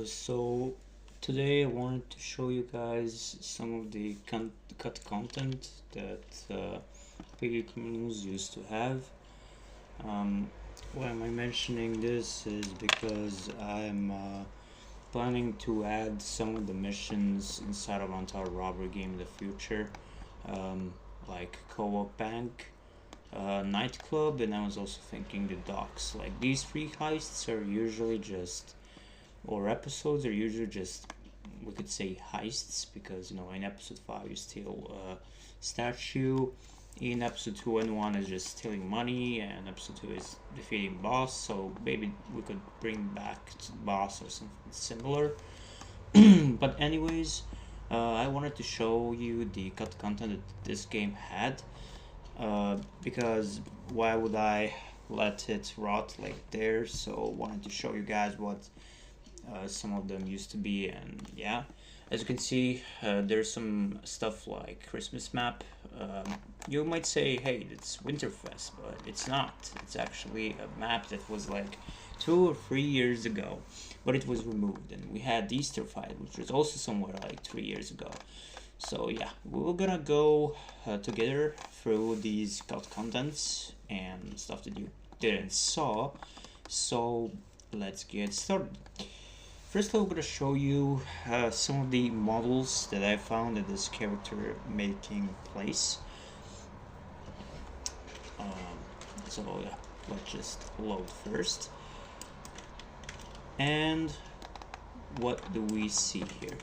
So today I wanted to show you guys some of the cut content that Piggy communities used to have. Why am I mentioning this is because I'm planning to add some of the missions inside of Antar Robbery game in the future, like Co-op Bank, nightclub, and I was also thinking the docks. Like these three heists are usually just or episodes are usually just, we could say, heists, because in episode 5 you steal a statue, in episode 2 and 1 is just stealing money, and episode 2 is defeating boss. So maybe we could bring back boss or something similar. But anyways, I wanted to show you the cut content that this game had, because why would I let it rot like there? So wanted to show you guys what some of them used to be. And yeah, as you can see, there's some stuff like Christmas map. You might say, hey, it's Winterfest, but it's not. It's actually a map that was like 2 or 3 years ago, but it was removed. And we had the Easter fight, which was also somewhere like 3 years ago. So yeah, we're gonna go together through these cut contents and stuff that you didn't saw. So let's get started. First, I'm going to show you some of the models that I found at this character making place. So yeah, let's just load first. And what do we see here?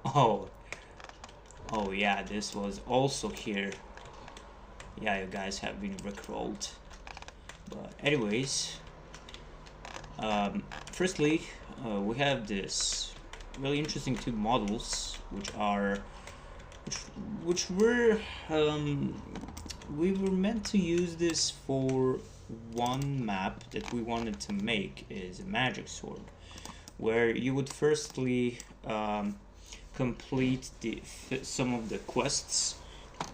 Oh yeah, this was also here. Yeah, you guys have been rickrolled. But anyways, firstly, we have this really interesting two models, which were we were meant to use this for one map that we wanted to make, is a magic sword, where you would firstly complete some of the quests.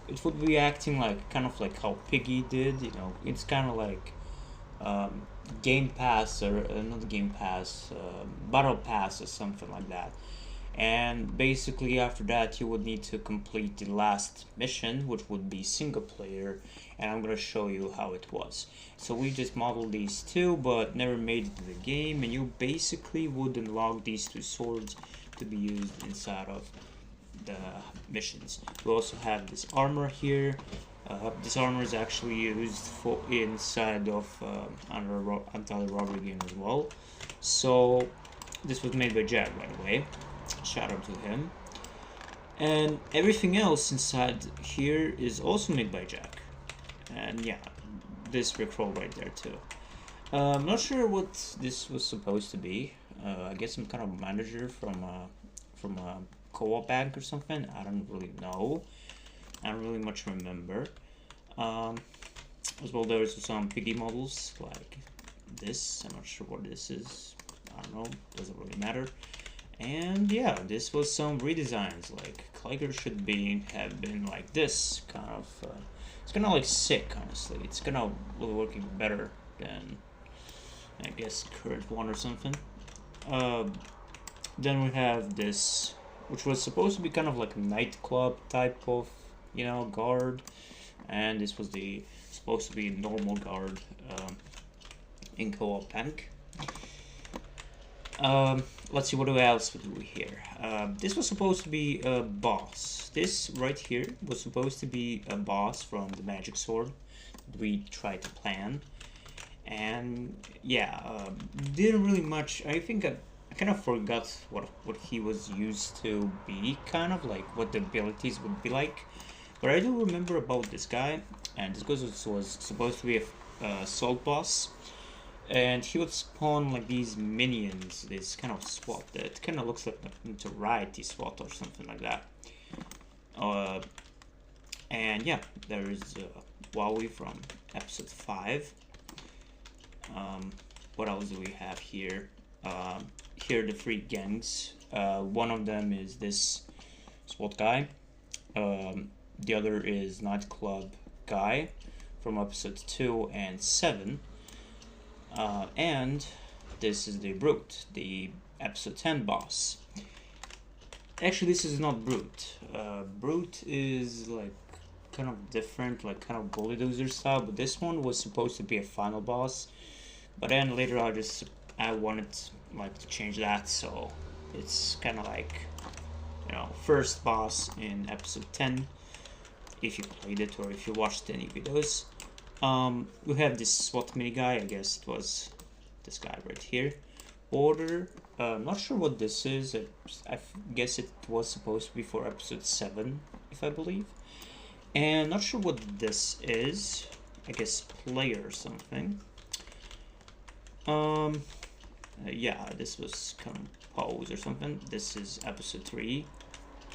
It would be acting like kind of like how Piggy did. It's kind of like game pass, or not game pass, battle pass or something like that. And basically after that you would need to complete the last mission, which would be single player, and I'm gonna show you how it was. So we just modeled these two but never made it to the game, and you basically would unlock these two swords to be used inside of the missions. We also have this armor here. This armor is actually used for inside of another robbery game as well. So this was made by Jack, by the way. Shout out to him. And everything else inside here is also made by Jack. And yeah, this rickroll right there too. I'm not sure what this was supposed to be. I guess some kind of manager from a co-op bank or something. I don't really know. I don't really much remember. As well, there's some Piggy models like this. I'm not sure what this is. I don't know. Doesn't really matter. And yeah, this was some redesigns. Like Clegger should have been like this kind of. It's kind of like sick, honestly. It's kind of working better than, I guess, current one or something. Then we have this, which was supposed to be kind of like a nightclub type of, guard, and this was supposed to be a normal guard in co-op bank. Let's see, what else do we here? This was supposed to be a boss. This right here was supposed to be a boss from the magic sword that we tried to plan, and yeah, didn't really much. I think I kind of forgot what he was used to be, kind of like what the abilities would be like. But I do remember about this guy, and this guy was supposed to be a salt boss, and he would spawn like these minions, this kind of SWAT that kind of looks like a notoriety SWAT or something like that. And yeah, there is Wowie from episode 5. What else do we have here? Here are the 3 gangs. One of them is this SWAT guy. The other is nightclub guy from episode 2 and 7. And this is the brute, the episode 10 boss. Actually, this is not Brute. Brute is like kind of different, like kind of bulldozer style, but this one was supposed to be a final boss. But then later I wanted like to change that, so it's kind of like, you know, first boss in episode 10 if you played it or if you watched any videos. We have this SWAT mini guy, I guess it was this guy right here. Order, not sure what this is. I guess it was supposed to be for episode 7, if I believe. And not sure what this is. I guess player or something. Yeah, this was compose or something. This is episode 3,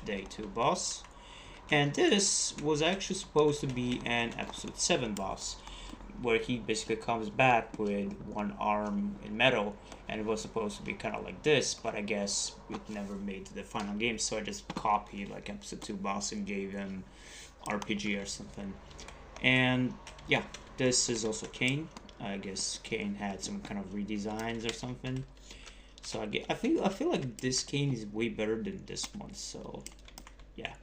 day 2 boss. And this was actually supposed to be an episode 7 boss, where he basically comes back with one arm in metal, and it was supposed to be kind of like this, but I guess it never made the final game, so I just copied like episode 2 boss and gave him RPG or something. And yeah, this is also Kane. I guess Kane had some kind of redesigns or something. So I feel like this Kane is way better than this one. So yeah,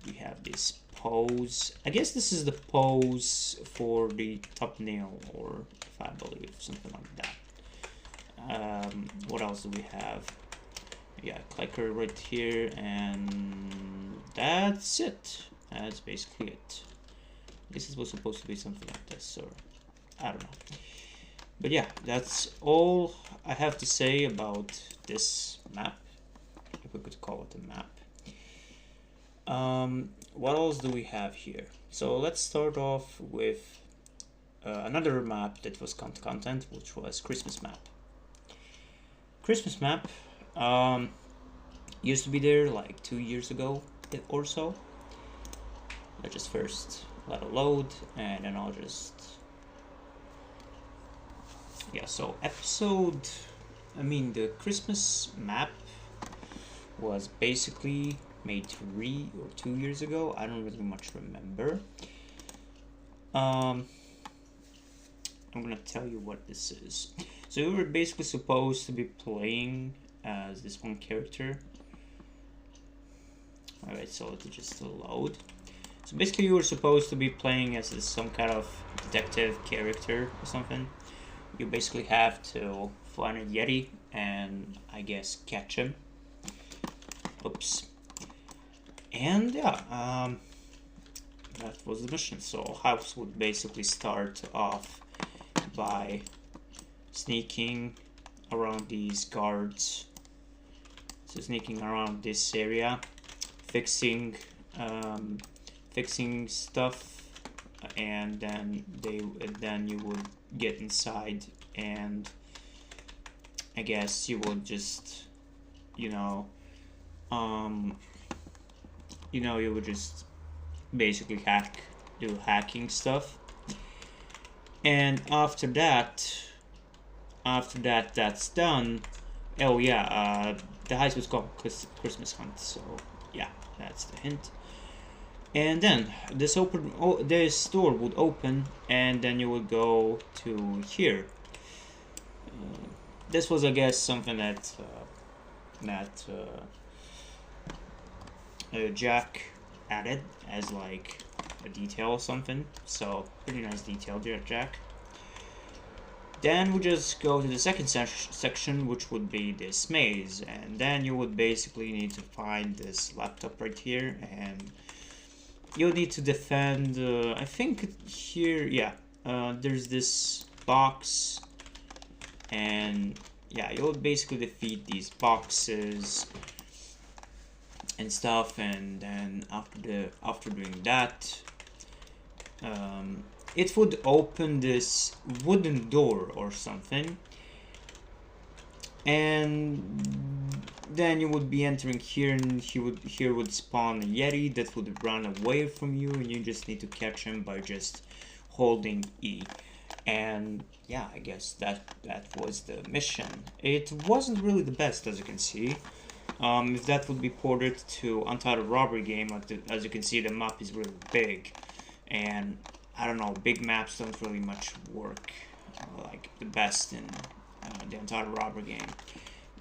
we have this pose. I guess this is the pose for the thumbnail, or if I believe something like that. What else do we have? Yeah, clicker right here, and that's it. That's basically it. This was supposed to be something like this, or I don't know. But yeah, that's all I have to say about this map, if we could call it a map. What else do we have here? So let's start off with another map that was content, which was Christmas map. Christmas map used to be there like 2 years ago or so. Let's just first let it load, and then I'll just... Yeah, so the Christmas map was basically made 3 or 2 years ago. I don't really much remember. I'm gonna tell you what this is. So we were basically supposed to be playing as this one character. Alright, so let's just load. So basically you were supposed to be playing as some kind of detective character or something. You basically have to find a Yeti and I guess catch him. Oops. And yeah, that was the mission. So House would basically start off by sneaking around these guards. So sneaking around this area, fixing stuff, and then you would get inside, and I guess you would just you would just basically do hacking stuff. And after that's done. Oh yeah, the heist was called Christmas Hunt, so yeah, that's the hint. And then this door would open, and then you would go to here. This was, I guess, something that Jack added as like a detail or something. So pretty nice detail there, Jack. Then we just go to the second section, which would be this maze, and then you would basically need to find this laptop right here, and you'll need to defend, I think here, yeah, there's this box, and yeah, you'll basically defeat these boxes and stuff, and then after doing that, it would open this wooden door or something, and then you would be entering here, and here would spawn a Yeti that would run away from you, and you just need to catch him by just holding E. And yeah, I guess that was the mission. It wasn't really the best, as you can see. If that would be ported to Untitled Robbery game, as you can see, the map is really big, and I don't know, big maps don't really much work like the best in the Untitled Robbery game.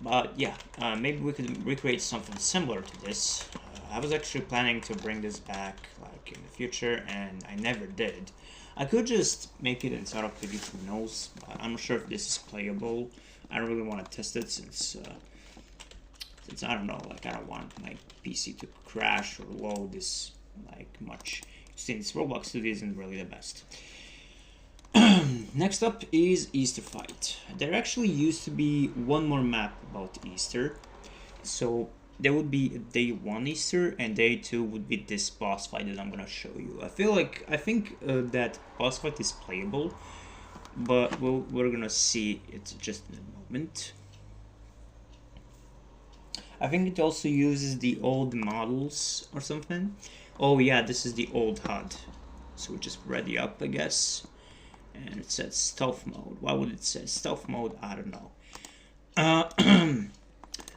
But yeah, maybe we could recreate something similar to this. I was actually planning to bring this back like in the future, and I never did. I could just make it inside of Piggy, who knows, but I'm not sure if this is playable. I don't really want to test it since I don't know, like I don't want my PC to crash or load this like much, since Roblox Studio isn't really the best. Next up is Easter Fight. There actually used to be one more map about Easter. So there would be day 1 Easter, and day 2 would be this boss fight that I'm gonna show you. I think that boss fight is playable, but we're gonna see it just in a moment. I think it also uses the old models or something. Oh yeah, this is the old HUD. So we just ready up, I guess. And it says stealth mode. Why would it say stealth mode? I don't know.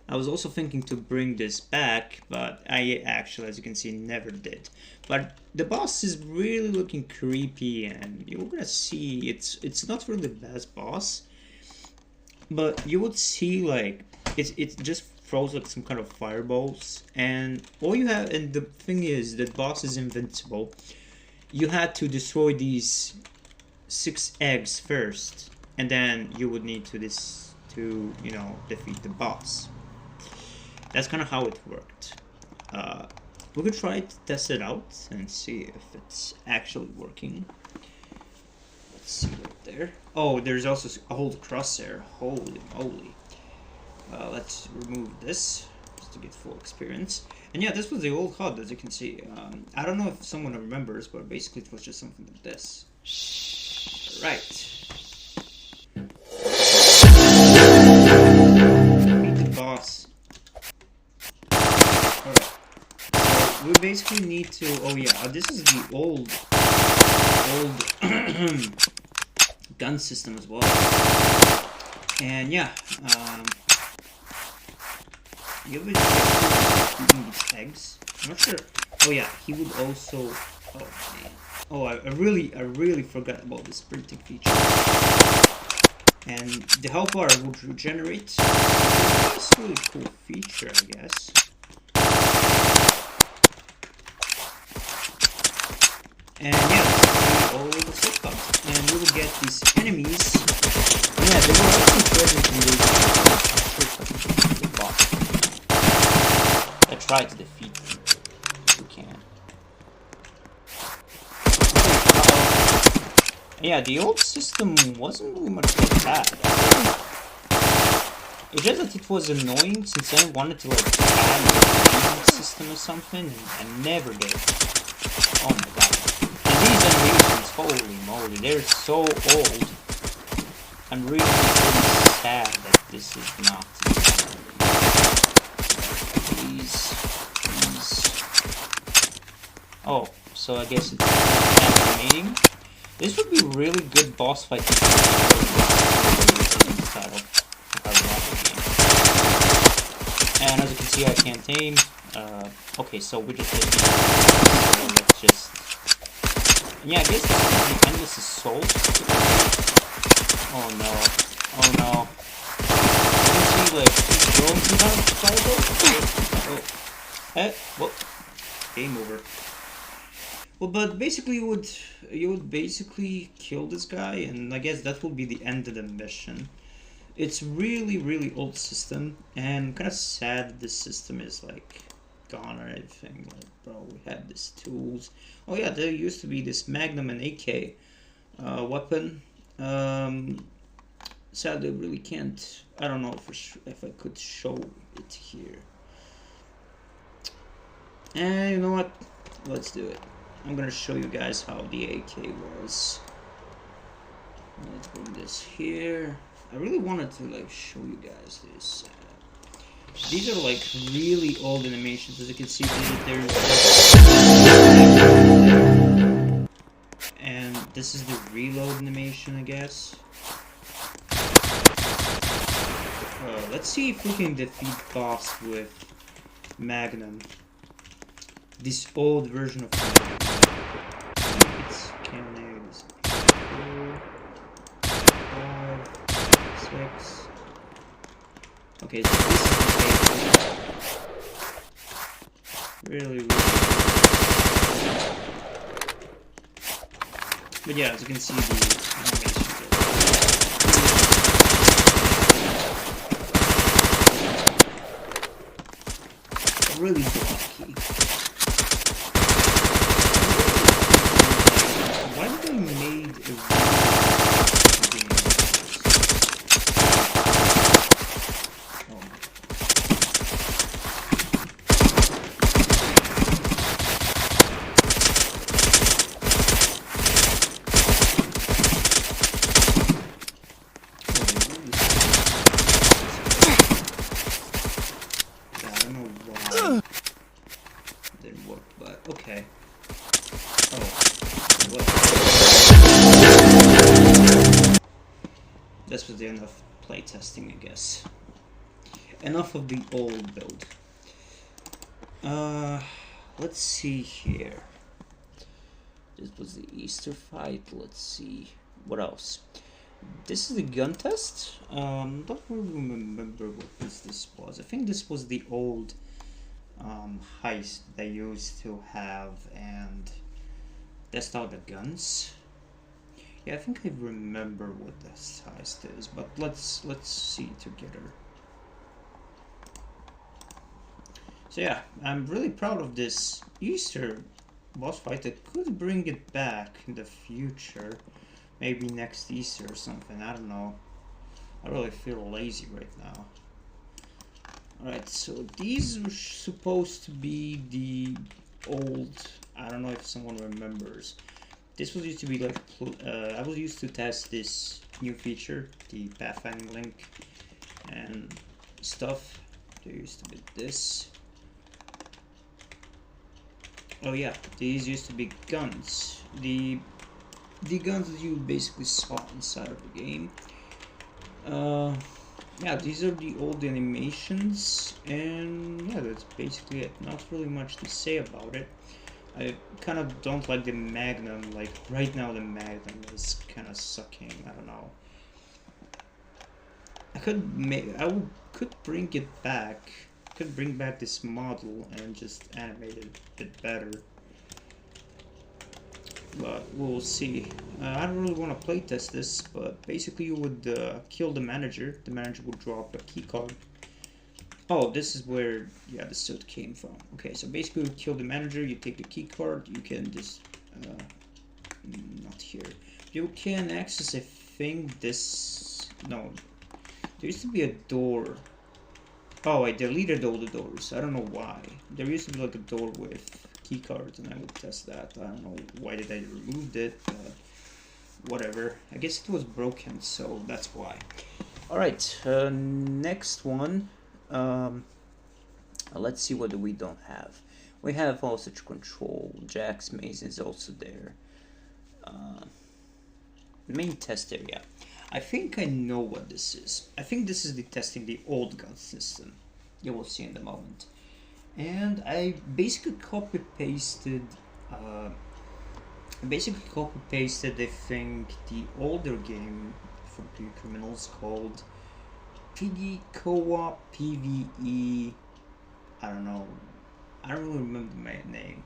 I was also thinking to bring this back, but I actually, as you can see, never did. But the boss is really looking creepy, and you're gonna see it's not really the best boss, but you would see like it just throws like some kind of fireballs, and all you have, and the thing is that boss is invincible. You had to destroy these 6 eggs first, and then you would need to you know, defeat the boss. That's kind of how it worked. We could try to test it out and see if it's actually working. Let's see right there. Oh, there's also a whole crosshair. Holy moly. Let's remove this just to get full experience. And yeah, this was the old HUD, as you can see. I don't know if someone remembers, but basically it was just something like this. Right. Meet the boss. Alright. So we basically need to... Oh yeah, this is the old gun system as well. And yeah, you would eating these eggs. I'm not sure. Oh yeah, he would also... Oh man. Oh, I really forgot about the sprinting feature. And the health bar would regenerate. That's a really cool feature, I guess. And yeah, that's all the soul cups. And we will get these enemies. Yeah, they were actually present in the boss. I tried to defeat them. If we can. Yeah, the old system wasn't really much like that. It's just that it was annoying since I wanted to like add a system or something, and I never did. Oh my god. And these animations, holy moly, they're so old. I'm really sad that this is not. These. Oh, so I guess it's animating. This would be a really good boss fight inside of our game. And as you can see, I can't aim. Okay, so we just did so let's just... Yeah, I guess this is the endless assault. Oh no. Oh no. You see, like, he's throwing some kind of fireball? Oh. Eh, well, game over. Well, but basically you would basically kill this guy, and I guess that would be the end of the mission. It's really old system, and kind of sad that this system is like gone or anything. Like, bro, we had these tools. Oh yeah, there used to be this Magnum and AK weapon. Sadly, I really can't. I don't know if I could show it here. And you know what? Let's do it. I'm gonna show you guys how the AK was. Let's bring this here. I really wanted to like show you guys this. These are like really old animations, as you can see. And this is the reload animation, I guess. Let's see if we can defeat boss with Magnum. This old version of Magnum. It's cannonads. 4, 5, 6. Okay, so this is the table. Really. But yeah, as you can see, the animations are really blocky. Why did they made a game like this? Oh my. Yeah, I don't know why it didn't work, but okay. Oh, what? This was the end of playtesting, I guess. Enough of the old build. Let's see here. This was the Easter fight. Let's see. What else? This is the gun test. Don't really remember what this was. I think this was the old heist they used to have and test out the guns. Yeah, I think I remember what this heist is, but let's see together. So yeah, I'm really proud of this Easter boss fight. I could bring it back in the future. Maybe next Easter or something, I don't know. I really feel lazy right now. Alright, so these were supposed to be the old... I don't know if someone remembers. This was used to be like... I was used to test this new feature, the pathfinding link and stuff. There used to be this. Oh yeah, these used to be guns. The guns that you basically saw inside of the game. Yeah, these are the old animations, and yeah, that's basically it. Not really much to say about it. I kind of don't like the Magnum. Like right now, the Magnum is kind of sucking. I don't know. I could bring it back. Could bring back this model and just animate it a bit better. But we'll see. I don't really want to playtest this, but basically you would kill the manager. The manager would drop a key card. Oh, this is where, yeah, the suit came from. Okay, so basically you kill the manager, you take the key card, you can just, not here. You can access, I think, this, no, there used to be a door. Oh, I deleted all the doors. I don't know why. There used to be like a door with key cards, and I would test that. I don't know why did I remove it. Whatever. I guess it was broken, so that's why. All right. Next one. Let's see what we don't have. We have Hostage Control. Jack's Maze is also there. Main test area. I think I know what this is. I think this is the testing the old gun system. You will see in a moment. And I basically copy-pasted, I think, the older game from Two Criminals called Piggy Co-op PvE. I don't know. I don't really remember my name.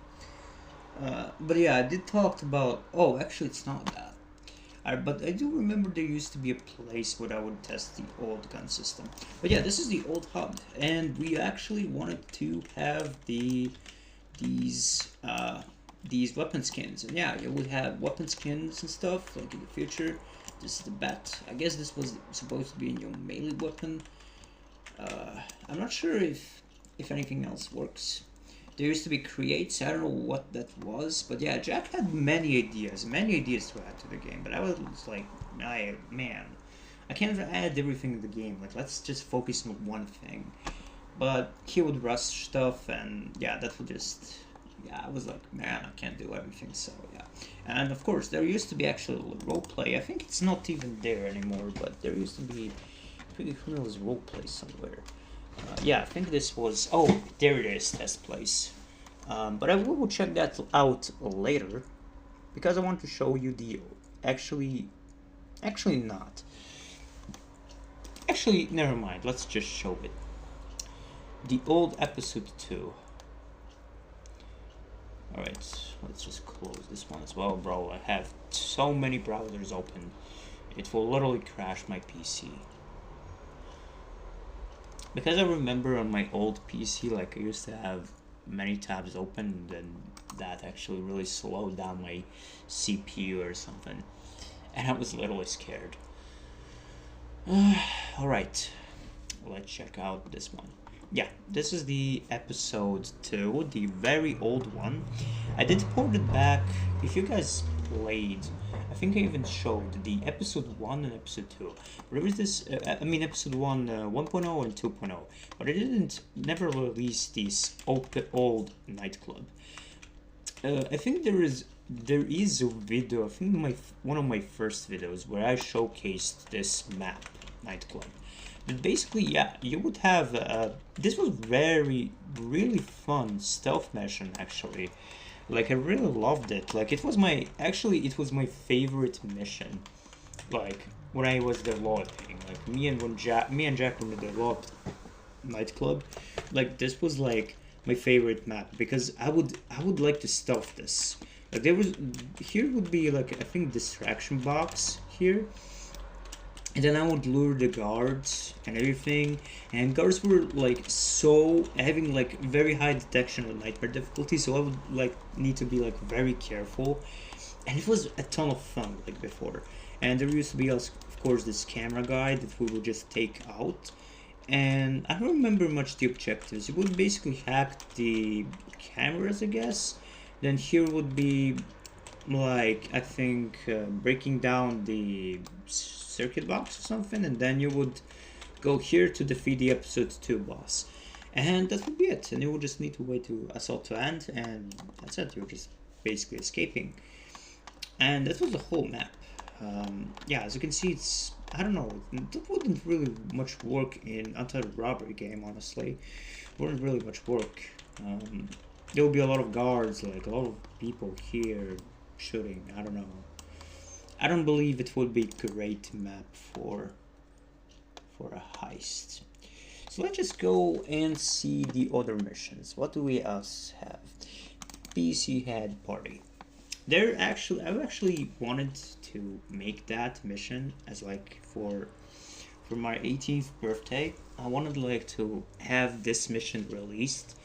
But yeah, I did talk about... Oh, actually, it's not that. But I do remember there used to be a place where I would test the old gun system. But yeah, this is the old hub, and we actually wanted to have these weapon skins. And yeah, you would have weapon skins and stuff like in the future. This is the bat. I guess this was supposed to be a new melee weapon. I'm not sure if anything else works. There used to be creates, I don't know what that was, but yeah, Jack had many ideas to add to the game, but I was like, man, I can't add everything in the game, like, let's just focus on one thing. But he would rush stuff, and yeah, that would just, yeah, I was like, man, I can't do everything, so yeah. And of course, there used to be actually roleplay. I think it's not even there anymore, but there used to be Piggy Criminals roleplay somewhere. Yeah, I think this was... Oh, there it is, test place. But I will check that out later, because I want to show you the... Actually actually, never mind. Let's just show it. The old episode 2. Alright, let's just close this one as well, bro. I have so many browsers open. It will literally crash my PC. Because I remember on my old PC, like I used to have many tabs open, and then that actually really slowed down my CPU or something. And I was literally scared. Alright, let's check out this one. Yeah, this is the episode 2, the very old one. I did port it back. If you guys played, I think I even showed the episode 1 and episode 2. There was this, episode 1, 1.0 and 2.0, but I didn't never release this old nightclub. I think there is a video, I think one of my first videos where I showcased this map, nightclub. But basically, yeah, you would have, this was really fun stealth mission, actually. Like, I really loved it. Like, it was my favorite mission. Like, when I was developing, like, me and Jack were developed nightclub. Like, this was, like, my favorite map, because I would like to stealth this. Like, here would be, like, I think distraction box here. And then I would lure the guards and everything, and guards were like having like very high detection and nightmare difficulty, so I would like need to be like very careful, and it was a ton of fun like before. And there used to be of course this camera guy that we would just take out, and I don't remember much the objectives. It would basically hack the cameras, I guess. Then here would be like, I think, breaking down the circuit box or something, and then you would go here to defeat the episode 2 boss, and that would be it. And you would just need to wait to assault to end, and that's it. You're just basically escaping, and that was the whole map. Yeah, as you can see, it's, I don't know, that wouldn't really much work in anti-robbery game, honestly. Wouldn't really much work. There will be a lot of guards, like a lot of people here shooting. I don't know. I don't believe it would be a great map for a heist. So let's just go and see the other missions. What do we else have? PC head party. I've actually wanted to make that mission as like for my 18th birthday. I wanted like to have this mission released.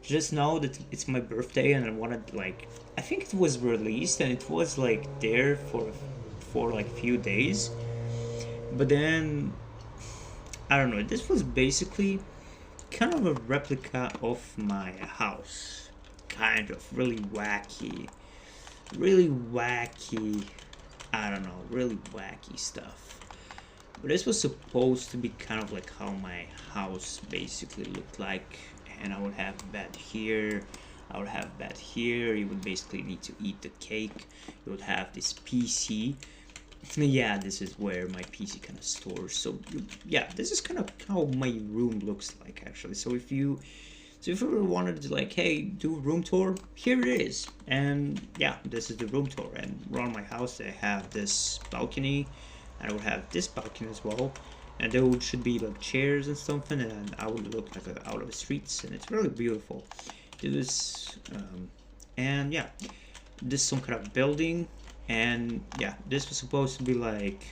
Just know that it's my birthday, and I wanted, like, I think it was released and it was like there for like few days, but then I don't know, this was basically kind of a replica of my house, kind of really wacky, I don't know, really wacky stuff. But this was supposed to be kind of like how my house basically looked like. And I would have bed here, I would have bed here. You would basically need to eat the cake. You would have this PC. Yeah, this is where my PC kind of stores. So yeah, this is kind of how my room looks like, actually. So if you ever wanted to, like, hey, do a room tour, here it is. And yeah, this is the room tour. And around my house I have this balcony, and I would have this balcony as well. And there should be like chairs and something, and I would look like out of the streets, and it's really beautiful. This, and yeah, this is some kind of building, and yeah, this was supposed to be like,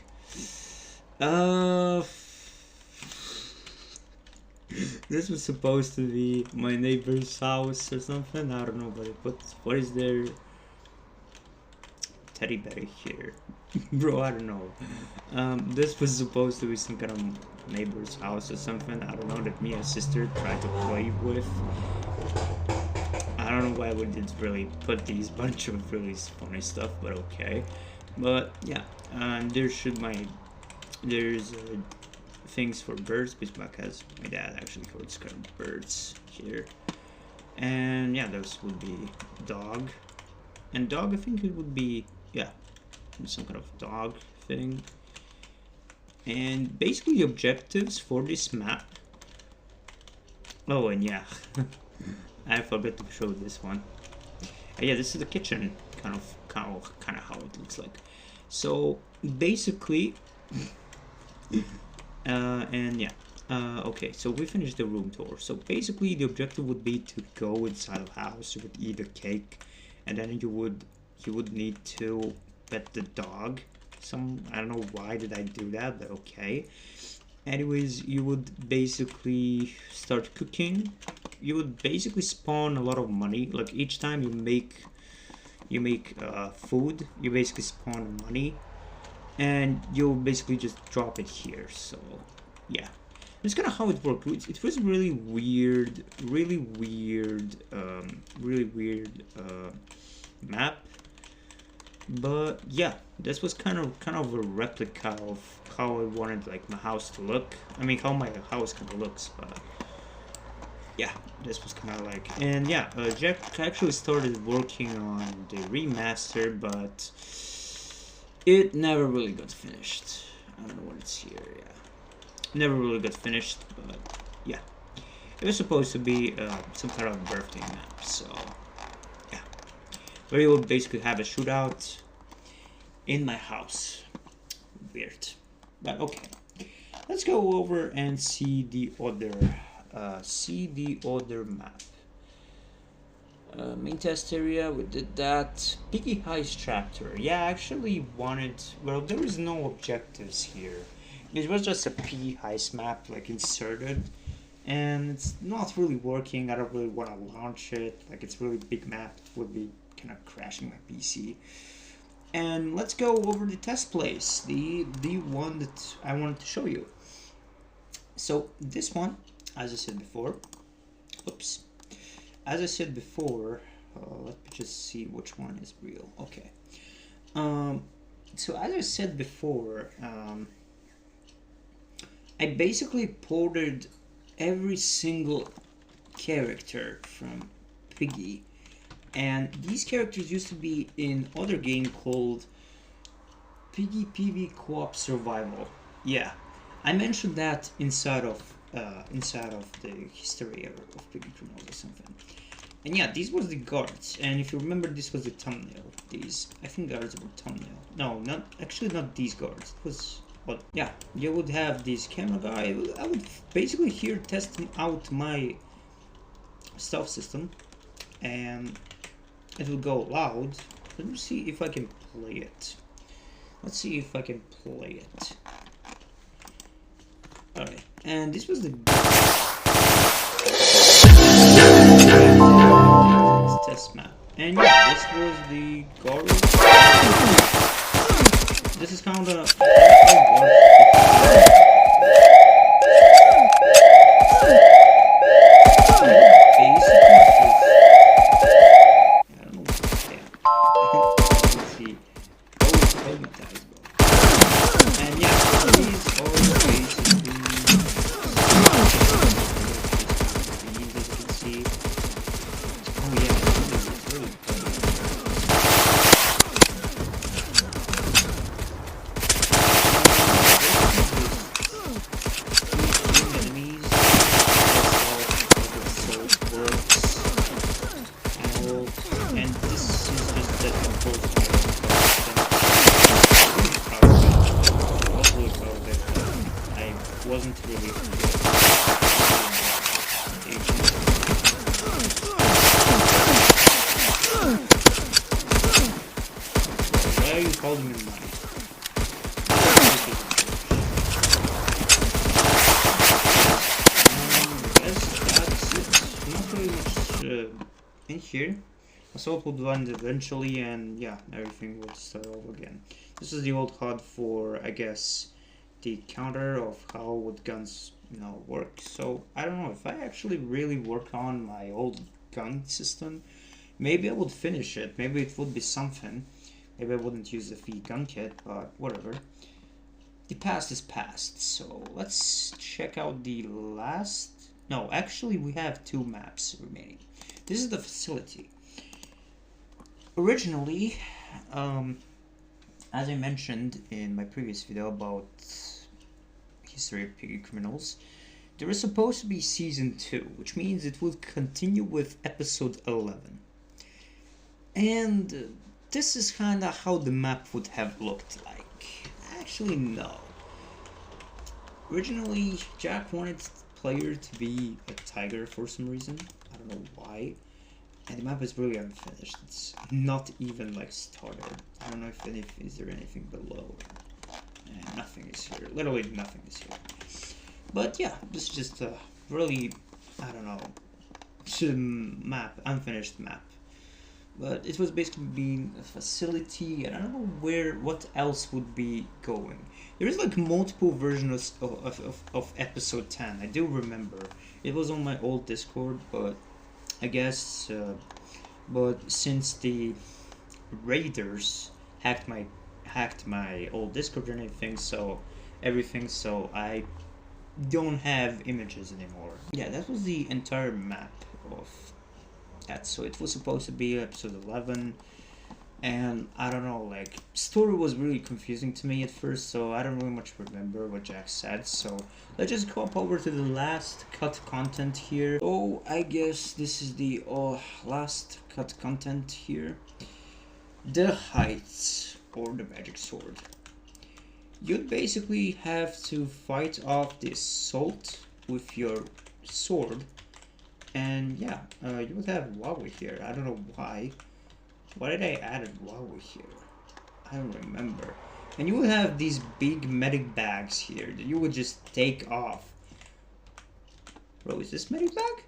this was supposed to be my neighbor's house or something. I don't know, but what is there? Teddy bear here. Bro, I don't know. This was supposed to be some kind of neighbor's house or something. I don't know, that me and sister tried to play with. I don't know why we didn't really put these bunch of really funny stuff, but okay. But yeah, there's things for birds, because my dad actually collects kind of birds here. And yeah, those would be dog. And dog, I think it would be, yeah, some kind of dog thing. And basically the objectives for this map. Oh, and yeah, I forgot to show this one. Yeah, this is the kitchen, kind of how it looks like. So basically, And yeah. Okay, so we finished the room tour. So basically the objective would be to go inside the house. You would eat a cake, and then you would need to pet the dog. I don't know why did I do that, but okay. Anyways, you would basically start cooking. You would basically spawn a lot of money. Like each time you make food, you basically spawn money, and you'll basically just drop it here. So yeah, that's kind of how it worked. It was really weird map. But yeah, this was kind of a replica of how I wanted like my house to look. I mean, how my house kind of looks. But yeah, this was kind of like, and yeah, Jack actually started working on the remaster, but it never really got finished. I don't know what it's here. Yeah, never really got finished, but yeah, it was supposed to be some kind of birthday map. So yeah, where you will basically have a shootout in my house. Weird, but okay. Let's go over and see the other map. Main test area, we did that. Piggy Heist chapter. Yeah, I actually wanted. Well, there is no objectives here. It was just a Piggy Heist map, like inserted, and it's not really working. I don't really want to launch it. Like it's really big map. It would be kind of crashing my PC. And let's go over the test place, the one that I wanted to show you. So this one, as I said before, oops, as I said before, let me just see which one is real. Okay. So as I said before, I basically ported every single character from Piggy, and these characters used to be in other game called Piggy PV Co-op Survival. Yeah, I mentioned that inside of the history of Piggy Criminals or something. And yeah, these was the guards, and if you remember, this was the thumbnail. These, I think, guards were thumbnail. No, not these guards. It was, but yeah, you would have this camera guy. I would basically here testing out my stealth system, and it will go loud. Let me see if I can play it. Let's see if I can play it. Alright, and this was the test map. And yeah, this was the guard. This is kind of wasn't really why are you calling me money? That's it. Not really much in here. I saw it would land eventually, and yeah, everything would start over again. This is the old HUD for, I guess, the counter of how would guns work. So I don't know if I actually really work on my old gun system, maybe I would finish it. Maybe it would be something. Maybe I wouldn't use the free gun kit, but whatever. The past is past. So let's check out the last. No, actually we have 2 maps remaining. This is the facility. Originally, as I mentioned in my previous video about history of Piggy Criminals, there is supposed to be season 2, which means it would continue with episode 11. And this is kinda how the map would have looked like. Actually, no. Originally, Jack wanted player to be a tiger for some reason. I don't know why. And the map is really unfinished. It's not even like started. I don't know if is there anything below. And nothing is here. Literally nothing is here. But yeah, this is just a really, I don't know, map, unfinished map. But it was basically being a facility, and I don't know what else would be going. There is like multiple versions of episode 10. I do remember. It was on my old Discord, but I guess, but since the raiders hacked my old Discord and everything, so I don't have images anymore. Yeah, that was the entire map of that. So it was supposed to be episode 11, and I don't know, like, story was really confusing to me at first, so I don't really much remember what Jack said. So let's just go up over to the last cut content here. Oh, I guess this is the last cut content here. The Heists, or the magic sword. You'd basically have to fight off this salt with your sword, and yeah, you would have lava here. I don't know why. Why did I add lava here? I don't remember. And you would have these big medic bags here that you would just take off. Bro, is this medic bag?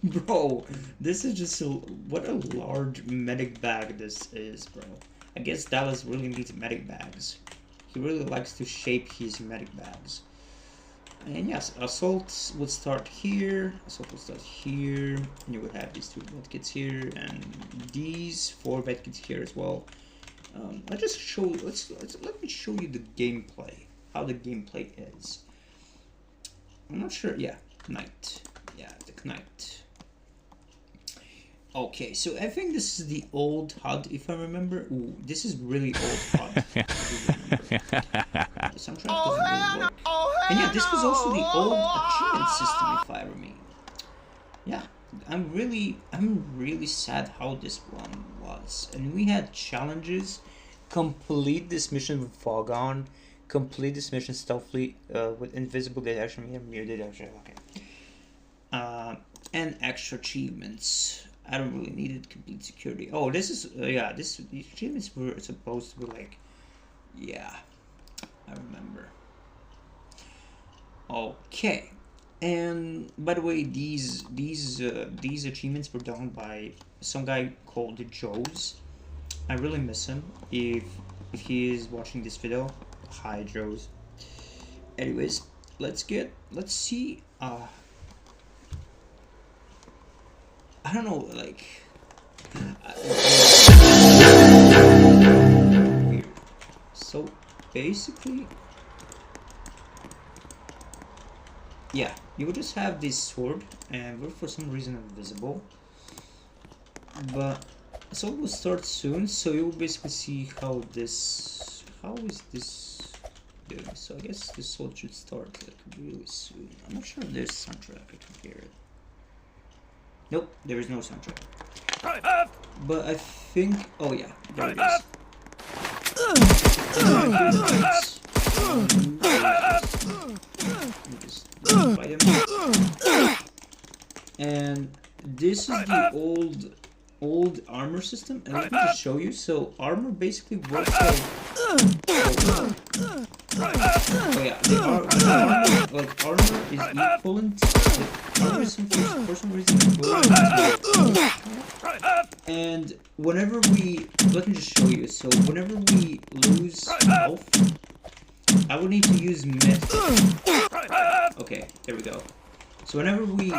Bro, this is just what a large medic bag this is, bro. I guess Dallas really needs medic bags. He really likes to shape his medic bags. And yes, assault would start here, and you would have these 2 medkits here, and these 4 medkits here as well. Let me show you the gameplay, how the gameplay is. I'm not sure. Yeah, knight. Yeah, the knight. Okay, so I think this is the old HUD, if I remember. Ooh, this is really old HUD. The soundtrack doesn't really work. And yeah, this was also the old achievement system, if I remember. Yeah, I'm really sad how this one was. And we had challenges. Complete this mission with fog on. Complete this mission stealthily with invisible detection. Muted action. Okay. And extra achievements. I don't really need it. Complete security. Oh, this is yeah. These achievements were supposed to be like, yeah, I remember. Okay, and by the way, these achievements were done by some guy called Joes. I really miss him. If he is watching this video, hi Joes. Anyways, let's see. I don't know, like. Weird. So basically, yeah, you would just have this sword, and we're for some reason invisible. But so will start soon, so you will basically see how is this doing. So I guess this sword should start like really soon. I'm not sure if there's soundtrack. I can hear it. Nope, there is no soundtrack. But I think, oh yeah, there it is. And this is the old armor system, and let me just show you. So armor basically works like oh yeah, the armor is equivalent. Armor is for some reason equivalent. And whenever let me just show you. So whenever we lose health, I would need to use med. Okay, there we go. So whenever we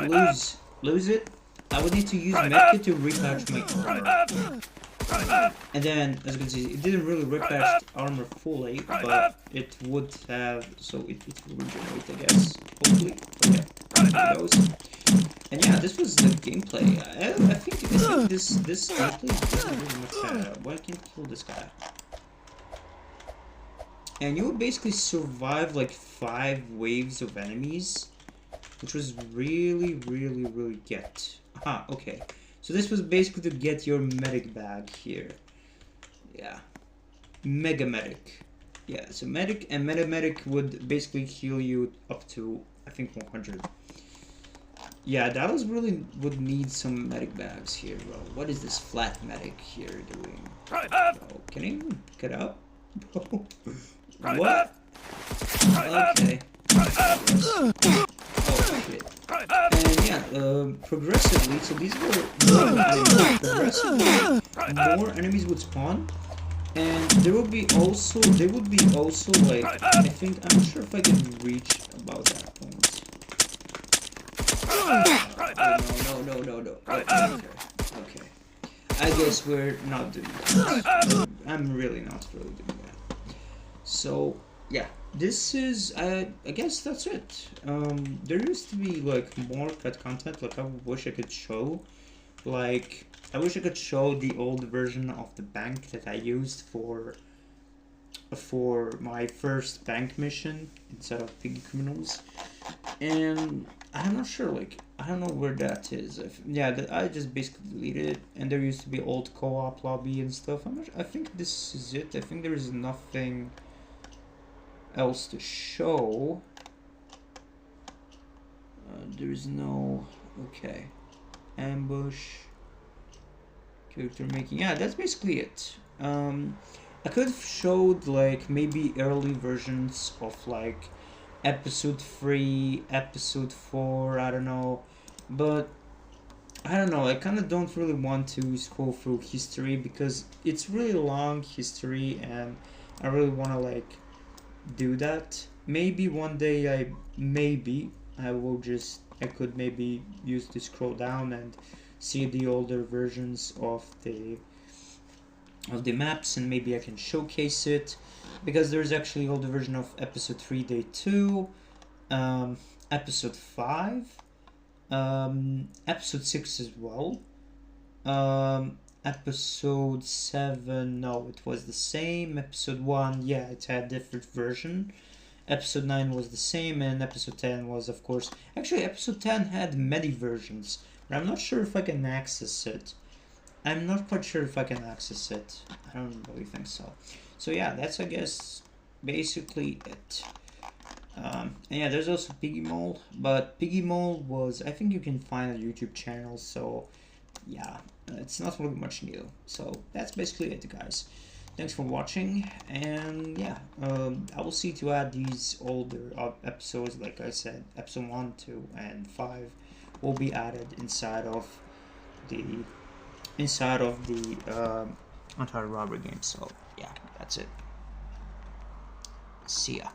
lose it, I would need to use medkit to repatch my armor. And then, as you can see, it didn't really repatch armor fully, but it would have, so it will regenerate, I guess, hopefully. But yeah, there goes. And yeah, this was the gameplay. I think this gameplay doesn't really much. Why can't I kill this guy? And you would basically survive like 5 waves of enemies, which was really get. Aha, okay. So this was basically to get your medic bag here. Yeah. Mega medic. yeah, so medic and medic would basically heal you up to, I think, 100. Yeah, Dallas really would need some medic bags here, bro. What is this flat medic here doing? Bro, can he even get up? Bro. What? Okay. Oh, shit. And yeah, progressively, so these were progressively more enemies would spawn. And there would be also, like, I think, I'm not sure if I can reach about that point. No. Okay. I guess we're not doing that. I'm really not doing that. So, yeah. This is, I guess that's it. There used to be, like, more pet content, like, I wish I could show. Like, I wish I could show the old version of the bank that I used for my first bank mission instead of Piggy Criminals. And I'm not sure, like, I don't know where that is. Yeah, I just basically deleted it, and there used to be old co-op lobby and stuff. I think this is it. I think there is nothing else to show. There is no, okay, ambush, character making. Yeah, that's basically it. I could have showed, like, maybe early versions of, like, episode 3, episode 4, I don't know, but I don't know, I kind of don't really want to scroll through history because it's really long history and I really want to, like, do that. Maybe one day I could maybe use to scroll down and see the older versions of the maps, and maybe I can showcase it, because there's actually older version of episode 3 day 2, episode 5, episode 6 as well, episode 7, no, it was the same, episode 1, yeah, it had a different version, episode 9 was the same, and episode 10 was, of course, actually episode 10 had many versions, but I'm not sure if I can access it. I'm not quite sure if I can access it. I don't really think so. So yeah, that's, I guess, basically it. And yeah, there's also Piggy Mole, but Piggy Mole was, I think you can find a YouTube channel, so yeah, it's not really much new. So that's basically it, guys. Thanks for watching, and yeah, I will see to add these older episodes, like I said, episode 1, 2, and 5 will be added inside of the Anti-Robbery game. So yeah, that's it. See ya.